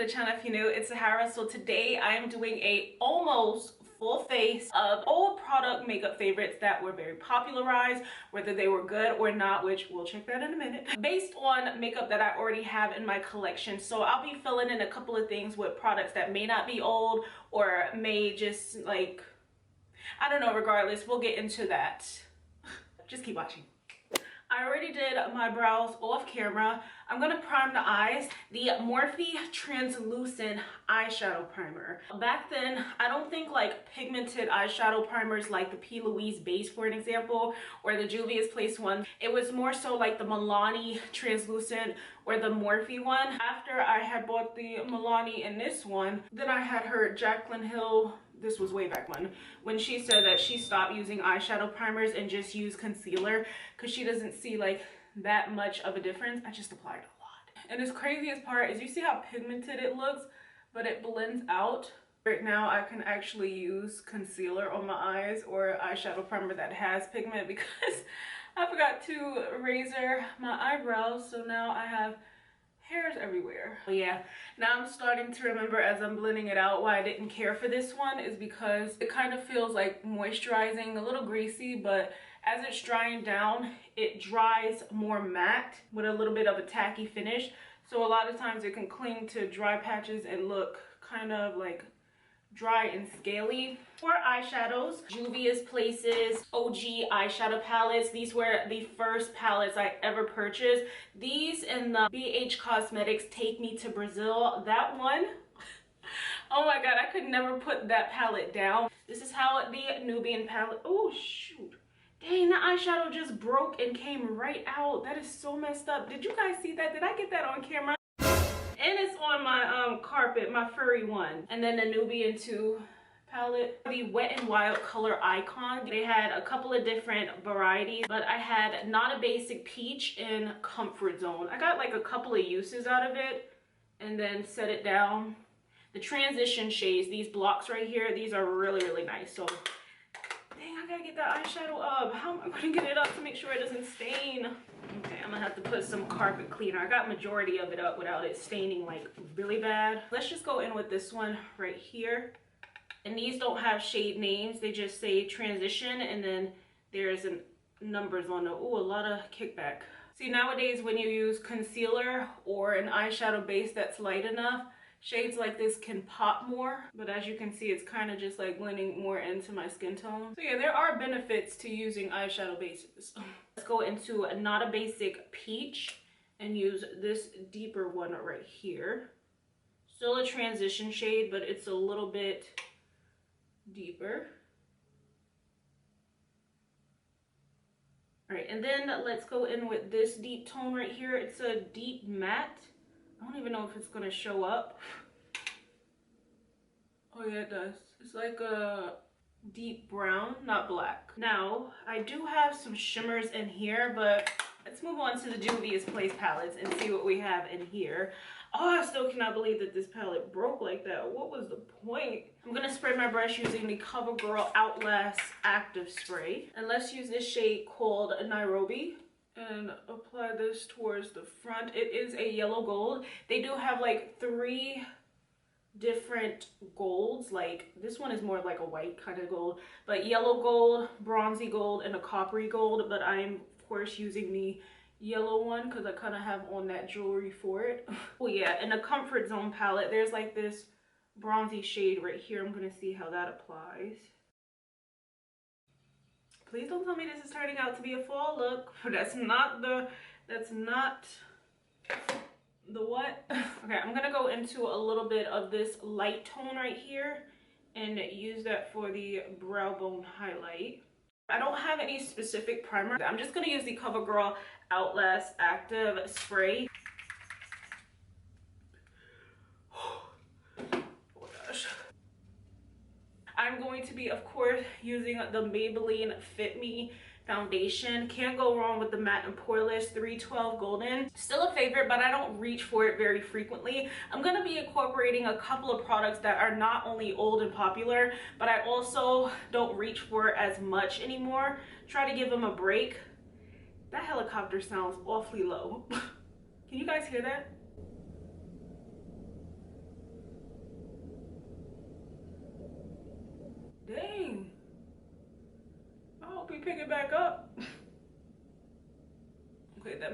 the channel if you're new. It's Sahara. So today I am doing a almost full face of old product makeup favorites that were very popularized, whether they were good or not, which we'll check that in a minute, based on makeup that I already have in my collection. So I'll be filling in a couple of things with products that may not be old or may just, like, I don't know, regardless, we'll get into that. Just keep watching. I already did my brows off camera. I'm gonna prime the eyes. The Morphe Translucent Eyeshadow Primer. Back then, I don't think like pigmented eyeshadow primers like the P. Louise base, for an example, or the Juvia's Place one. It was more so like the Milani Translucent or the Morphe one. After I had bought the Milani in this one, then I had heard Jaclyn Hill, this was way back when she said that she stopped using eyeshadow primers and just use concealer because she doesn't see like that much of a difference. I just applied a lot. And this craziest part is you see how pigmented it looks, but it blends out. Right now I can actually use concealer on my eyes or eyeshadow primer that has pigment because I forgot to razor my eyebrows, so now I have hairs everywhere. But yeah, now I'm starting to remember as I'm blending it out why I didn't care for this one is because it kind of feels like moisturizing, a little greasy, but as it's drying down, it dries more matte with a little bit of a tacky finish. So a lot of times it can cling to dry patches and look kind of like dry and scaly. For eyeshadows, Juvia's Place's OG eyeshadow palettes. These were the first palettes I ever purchased. These and the ABH Cosmetics Take Me to Brazil. That one, oh my god, I could never put that palette down. This is how the Nubian palette, oh shoot. Dang, the eyeshadow just broke and came right out. That is so messed up. Did you guys see that? Did I get that on camera? And it's on my carpet, my furry one. And then the Nubian 2 palette. The Wet n Wild color icon. They had a couple of different varieties, but I had Not a Basic Peach and Comfort Zone. I got like a couple of uses out of it and then set it down. The transition shades, these blocks right here, these are really, really nice. So, dang, I gotta get that eyeshadow up. How am I gonna get it up to make sure it doesn't stain? Okay, I'm gonna have to put some carpet cleaner. I got majority of it up without it staining like really bad. Let's just go in with this one right here. And these don't have shade names. They just say transition and then there's numbers on it. Ooh, a lot of kickback. See, nowadays when you use concealer or an eyeshadow base that's light enough, shades like this can pop more, but as you can see, it's kind of just like blending more into my skin tone. So yeah, there are benefits to using eyeshadow bases. Let's go into a Not a Basic Peach and use this deeper one right here. Still a transition shade, but it's a little bit deeper. All right, and then let's go in with this deep tone right here. It's a deep matte. I don't even know if it's gonna show up. Oh yeah, it does. It's like a deep brown, not black. Now, I do have some shimmers in here, but let's move on to the Juvia's Place palettes and see what we have in here. Oh, I still cannot believe that this palette broke like that. What was the point? I'm gonna spray my brush using the CoverGirl Outlast Active Spray. And let's use this shade called Nairobi and apply this towards the front. It is a yellow gold. They do have like 3 different golds. Like this one is more like a white kind of gold, but yellow gold, bronzy gold, and a coppery gold. But I'm of course using the yellow one because I kind of have on that jewelry for it. Oh yeah, in the Comfort Zone palette, there's like this bronzy shade right here. I'm gonna see how that applies. Please don't tell me this is turning out to be a fall look. That's not the what? Okay, I'm gonna go into a little bit of this light tone right here and use that for the brow bone highlight. I don't have any specific primer. I'm just gonna use the CoverGirl Outlast Active Spray. Oh my gosh. I'm going to be, of course, using the Maybelline Fit Me foundation. Can't go wrong with the Matte and Poreless 312 Golden. Still a favorite, but I don't reach for it very frequently. I'm gonna be incorporating a couple of products that are not only old and popular, but I also don't reach for as much anymore. Try to give them a break. That helicopter sounds awfully low. Can you guys hear that?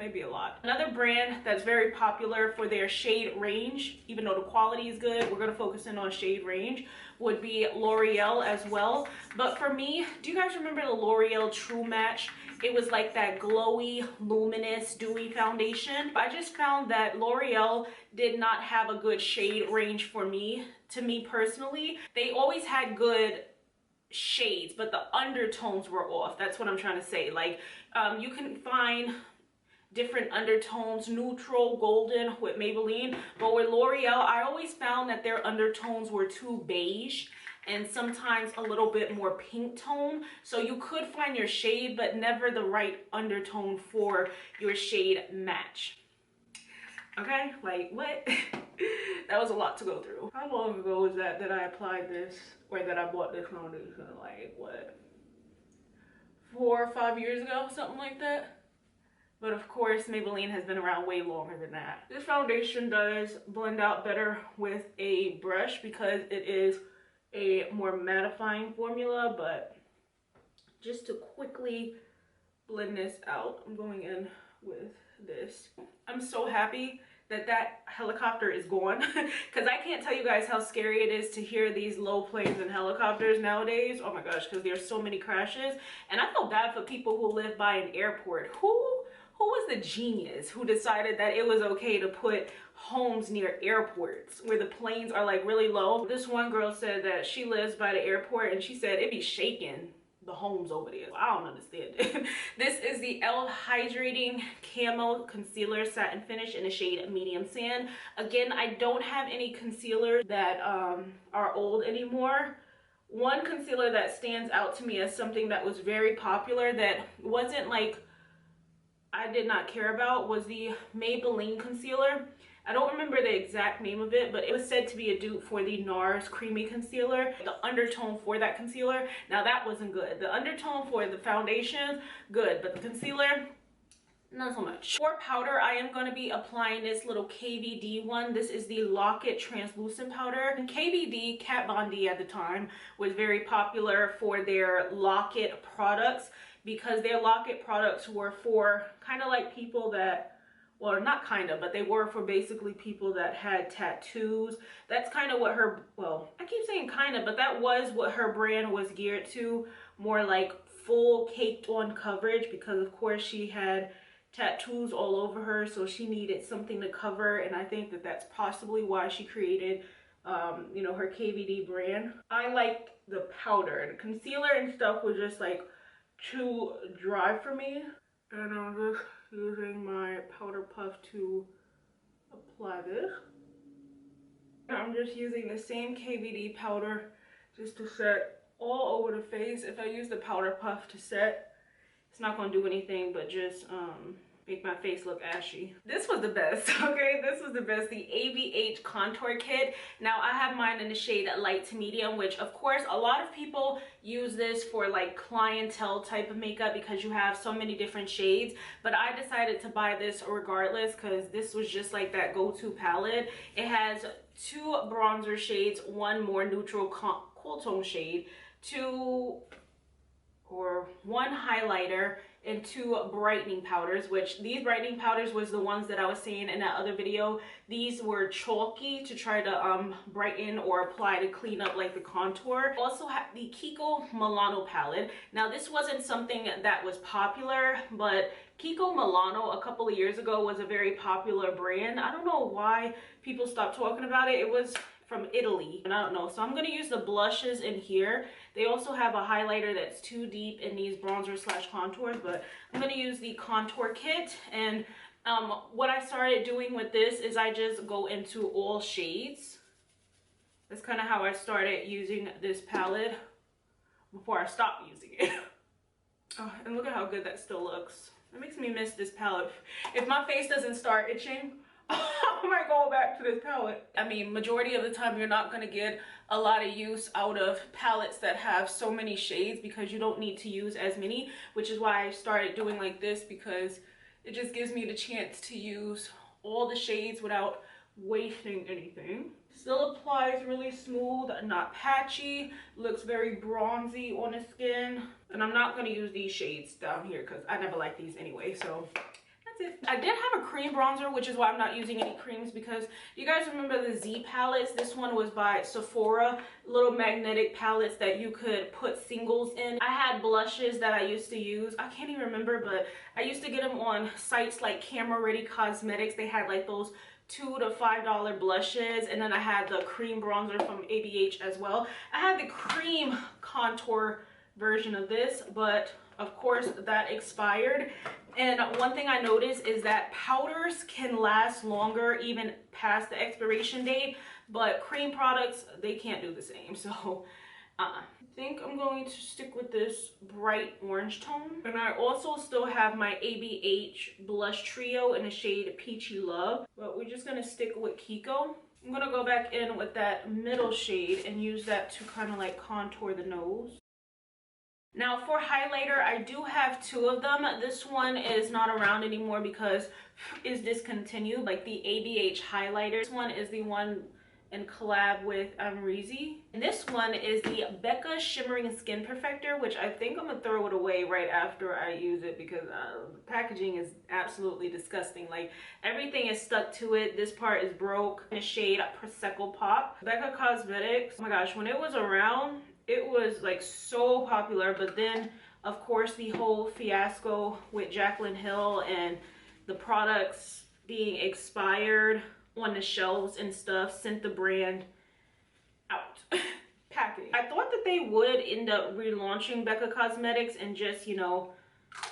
may be a lot. Another brand that's very popular for their shade range, even though the quality is good, we're gonna focus in on shade range, would be L'Oreal as well. But for me, do you guys remember the L'Oreal True Match? It was like that glowy, luminous, dewy foundation. I just found that L'Oreal did not have a good shade range for me. To me personally, they always had good shades, but the undertones were off. That's what I'm trying to say. Like, you can find different undertones, neutral, golden with Maybelline, but with L'Oreal, I always found that their undertones were too beige and sometimes a little bit more pink tone. So you could find your shade, but never the right undertone for your shade match. Okay, like what? That was a lot to go through. How long ago was that I applied this, or that I bought this foundation? Like what? 4 or 5 years ago, something like that. But of course, Maybelline has been around way longer than that. This foundation does blend out better with a brush because it is a more mattifying formula, but just to quickly blend this out, I'm going in with this. I'm so happy that that helicopter is gone because I can't tell you guys how scary it is to hear these low planes and helicopters nowadays. Oh my gosh, because there's so many crashes. And I feel bad for people who live by an airport. Who was the genius who decided that it was okay to put homes near airports where the planes are like really low? This one girl said that she lives by the airport and she said it'd be shaking the homes over there. I don't understand it. This is the Elle Hydrating Camo Concealer Satin Finish in the shade Medium Sand. Again, I don't have any concealers that are old anymore. One concealer that stands out to me as something that was very popular that wasn't like I did not care about was the Maybelline concealer. I don't remember the exact name of it, but it was said to be a dupe for the NARS Creamy Concealer. The undertone for that concealer, now that wasn't good. The undertone for the foundation, good, but the concealer, not so much. For powder, I am going to be applying this little KVD one. This is the Lock-It Translucent Powder. And KVD, Kat Von D at the time, was very popular for their Lock-It products because their Lock-It products were for kind of like people that, well, not kind of, but they were for basically people that had tattoos. That's kind of what her, well, I keep saying kind of, but that was what her brand was geared to, more like full caked on coverage because of course she had tattoos all over her, so she needed something to cover, and I think that that's possibly why she created you know, her KVD brand. I liked the powder. The concealer and stuff was just like too dry for me, and I'm just using my powder puff to apply this. I'm just using the same KVD powder just to set all over the face. If I use the powder puff to set, it's not gonna do anything but just make my face look ashy. This was the best, okay? This was the best, the ABH Contour Kit. Now, I have mine in the shade light to medium, which of course, a lot of people use this for like clientele type of makeup because you have so many different shades. But I decided to buy this regardless because this was just like that go-to palette. It has 2 bronzer shades, 1 more neutral cool tone shade, 1 highlighter, and 2 brightening powders, which these brightening powders was the ones that I was saying in that other video. These were chalky to try to brighten or apply to clean up like the contour. Also have the Kiko Milano palette. Now this wasn't something that was popular, but Kiko Milano a couple of years ago was a very popular brand. I don't know why people stopped talking about it. It was from Italy, and I don't know, so I'm going to use the blushes in here. They also have a highlighter that's too deep in these bronzer slash contours, but I'm going to use the contour kit. And what I started doing with this is I just go into all shades. That's kind of how I started using this palette before I stopped using it. Oh, and look at how good that still looks. It makes me miss this palette. If my face doesn't start itching, I might go back to this palette. I mean, majority of the time you're not going to get a lot of use out of palettes that have so many shades because you don't need to use as many, which is why I started doing like this, because it just gives me the chance to use all the shades without wasting anything. Still applies really smooth, not patchy, looks very bronzy on the skin. And I'm not going to use these shades down here because I never like these anyway, so that's it. I did have a cream bronzer, which is why I'm not using any creams, because you guys remember the Z palettes? This one was by Sephora, little magnetic palettes that you could put singles in. I had blushes that I used to use. I can't even remember, but I used to get them on sites like Camera Ready Cosmetics. They had like those $2 to $5 blushes, and then I had the cream bronzer from ABH as well. I had the cream contour version of this, but of course that expired. And one thing I noticed is that powders can last longer even past the expiration date, but cream products, they can't do the same. So I think I'm going to stick with this bright orange tone. And I also still have my ABH blush trio in the shade Peachy Love, but we're just gonna stick with Kiko. I'm gonna go back in with that middle shade and use that to kind of like contour the nose. Now for highlighter, I do have two of them. This one is not around anymore because it's discontinued, like the ABH Highlighter. This one is the one in collab with Amrezy. And this one is the Becca Shimmering Skin Perfector, which I think I'm gonna throw it away right after I use it because the packaging is absolutely disgusting. Like everything is stuck to it. This part is broke. In the shade Prosecco Pop. Becca Cosmetics, oh my gosh, when it was around, it was like so popular, but then of course the whole fiasco with Jaclyn Hill and the products being expired on the shelves and stuff sent the brand out. Packing. I thought that they would end up relaunching Becca Cosmetics and just, you know,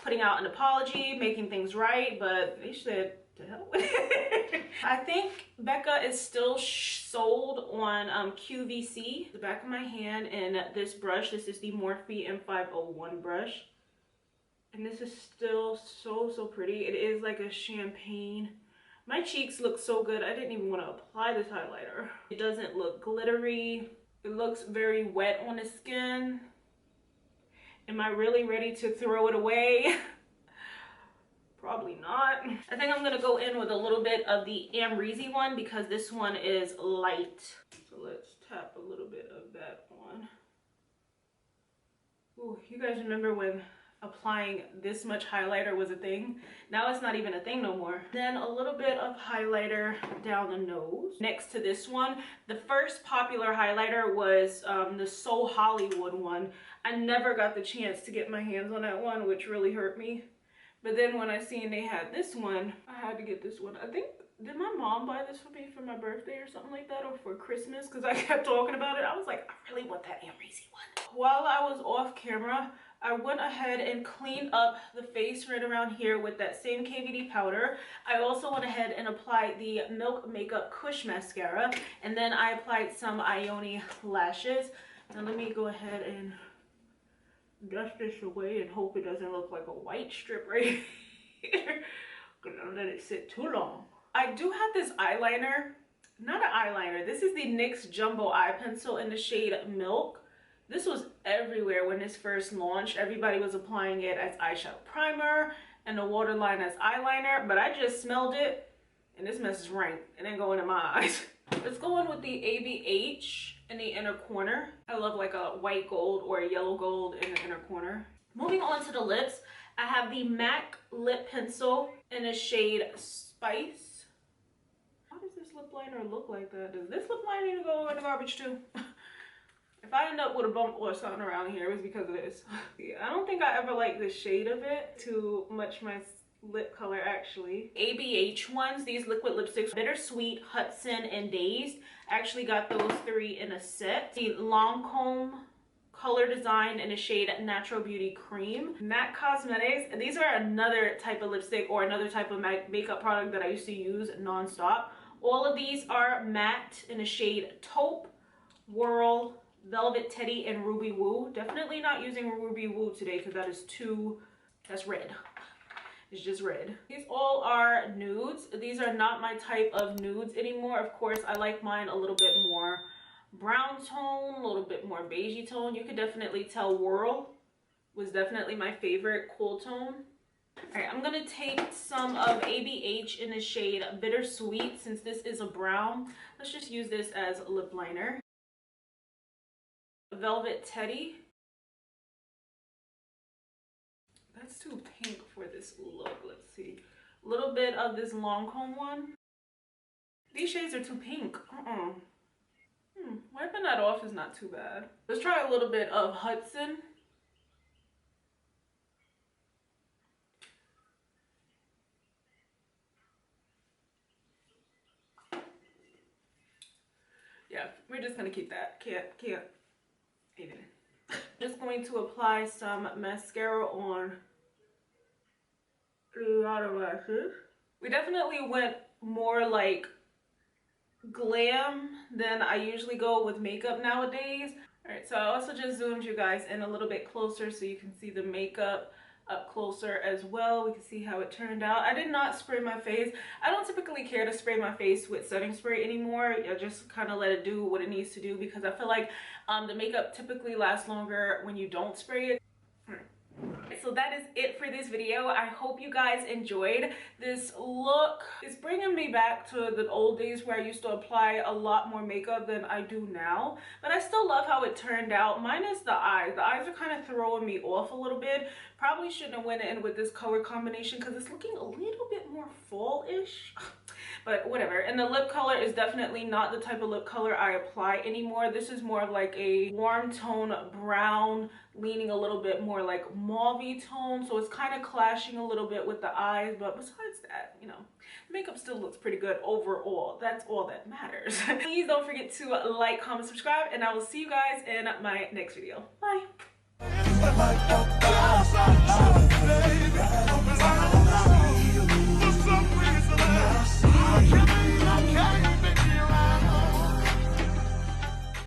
putting out an apology, making things right, but they said to hell with it. I think Becca is still sold on QVC. The back of my hand and this brush, this is the Morphe M501 brush. And this is still so pretty. It is like a champagne. My cheeks look so good. I didn't even want to apply this highlighter. It doesn't look glittery. It looks very wet on the skin. Am I really ready to throw it away? Probably not. I think I'm gonna go in with a little bit of the Amrezy one because this one is light. So let's tap a little bit of that on. Ooh, you guys remember when applying this much highlighter was a thing? Now it's not even a thing no more. Then a little bit of highlighter down the nose. Next to this one, the first popular highlighter was the So Hollywood one. I never got the chance to get my hands on that one, which really hurt me. But then when I seen they had this one, I had to get this one. I think, did my mom buy this for me for my birthday or something like that, or for Christmas? Because I kept talking about it. I was like, I really want that Amrezy one. While I was off camera, I went ahead and cleaned up the face right around here with that same KVD powder. I also went ahead and applied the Milk Makeup Kush Mascara. And then I applied some Ioni lashes. Now let me go ahead and dust this away and hope it doesn't look like a white strip right here. Gonna let it sit too long. I do have this eyeliner, not an eyeliner. This is the NYX Jumbo Eye Pencil in the shade Milk. This was everywhere when this first launched. Everybody was applying it as eyeshadow primer and the waterline as eyeliner, but I just smelled it and this mess is rank. It didn't go into my eyes. Let's go in with the ABH in the inner corner. I love like a white gold or a yellow gold in the inner corner. Moving on to the lips, I have the MAC lip pencil in the shade Spice. How does this lip liner look like that? Does this lip liner need to go in the garbage too? If I end up with a bump or something around here, it was because of this. Yeah, I don't think I ever liked the shade of it too much. My lip color actually. ABH ones, these liquid lipsticks, Bittersweet, Hudson, and Dazed. I actually got those three in a set. The Lancome color design in the shade Natural Beauty Cream. MAC Cosmetics, these are another type of lipstick or another type of makeup product that I used to use non-stop. All of these are matte in the shade Taupe, Whirl, Velvet Teddy, and Ruby Woo. Definitely not using Ruby Woo today because that is that's red. It's just red. These all are nudes. These are not my type of nudes anymore. Of course, I like mine a little bit more brown tone, a little bit more beigey tone. You could definitely tell Whirl was definitely my favorite cool tone. All right, I'm gonna take some of ABH in the shade Bittersweet. Since this is a brown, let's just use this as a lip liner. Velvet Teddy. That's too pink for this look. Let's see. A little bit of this Lancome one. These shades are too pink. Wiping that off is not too bad. Let's try a little bit of Hudson. Yeah, we're just gonna keep that. Can't even. Just going to apply some mascara on the eyelashes. We definitely went more like glam than I usually go with makeup nowadays. All right, so I also just zoomed you guys in a little bit closer so you can see the makeup up closer as well. We can see how it turned out. I did not spray my face. I don't typically care to spray my face with setting spray anymore. I just kind of let it do what it needs to do because I feel like the makeup typically lasts longer when you don't spray it. So that is it for this video. I hope you guys enjoyed this look. It's bringing me back to the old days where I used to apply a lot more makeup than I do now, but I still love how it turned out, minus the eyes. The eyes are kind of throwing me off a little bit. Probably shouldn't have went in with this color combination because it's looking a little bit more fall-ish. But whatever. And the lip color is definitely not the type of lip color I apply anymore. This is more of like a warm tone brown, leaning a little bit more like mauve-y tone. So it's kind of clashing a little bit with the eyes. But besides that, you know, makeup still looks pretty good overall. That's all that matters. Please don't forget to like, comment, subscribe, and I will see you guys in my next video. Bye.